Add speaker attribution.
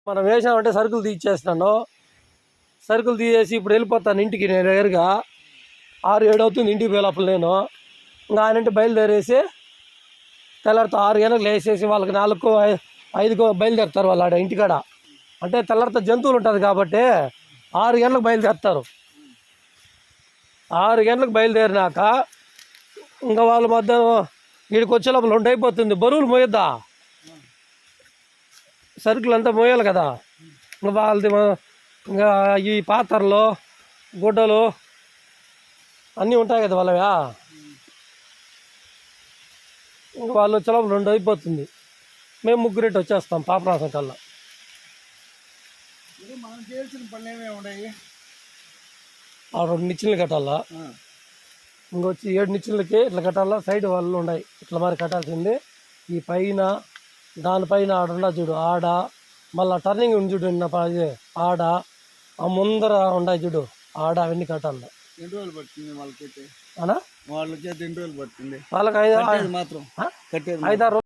Speaker 1: మనం వేసామంటే సరుకులు తీసేస్తున్నాను. సరుకులు తీసేసి ఇప్పుడు వెళ్ళిపోతాను ఇంటికి. నేను దగ్గరగా 6-7 అవుతుంది ఇంటికి పోయేలోపల. నేను ఇంకా ఆయన బయలుదేరేసి తెల్లారితో 6 గంటలకు లేచేసి వాళ్ళకి 4-5 బయలుదేరుతారు వాళ్ళు ఆడ ఇంటికాడ. అంటే తెల్లారితో జంతువులు ఉంటుంది కాబట్టి 6 గంటలకు బయలుదేరుతారు. 6 గంటలకు బయలుదేరినాక ఇంకా వాళ్ళ మధ్యాహ్నం వీడికి వచ్చే లోపల 2 అయిపోతుంది. బరువులు మోయొద్దా, సరుకులు అంతా మోయాలి కదా. ఇంకా వాళ్ళది ఇంకా ఈ పాత్రలు గుడ్డలు అన్నీ ఉంటాయి కదా వాళ్ళవా. ఇంకా వాళ్ళు వచ్చే లోపల 2 అయిపోతుంది. మేము ముగ్గురేటి వచ్చేస్తాం పాపనాశం కల్లా.
Speaker 2: మనం చేయాల్సిన పనులు ఏమేమి ఉన్నాయి?
Speaker 1: 2 నిచ్చెనలు కట్టాలా, ఇంకొచ్చి 7 నిచ్చెనలకి ఇట్లా కట్టాలా. సైడ్ వాళ్ళు ఉన్నాయి ఇట్లా మరి కట్టాల్సింది. ఈ పైన దానిపైన ఆడుండా చూడు ఆడ, మళ్ళీ టర్నింగ్ ఉంది చూడు ఆడ, ఆ ముందర ఉన్నాయి చూడు ఆడ, అవన్నీ కట్టాలి.
Speaker 2: ఎన్ని రోజులు పడుతుంది వాళ్ళకైతే?
Speaker 1: అనా
Speaker 2: వాళ్ళకైతే ఎన్ని రోజులు పడుతుంది?
Speaker 1: వాళ్ళకి 5-6
Speaker 2: మాత్రం
Speaker 1: 5-6 రోజులు.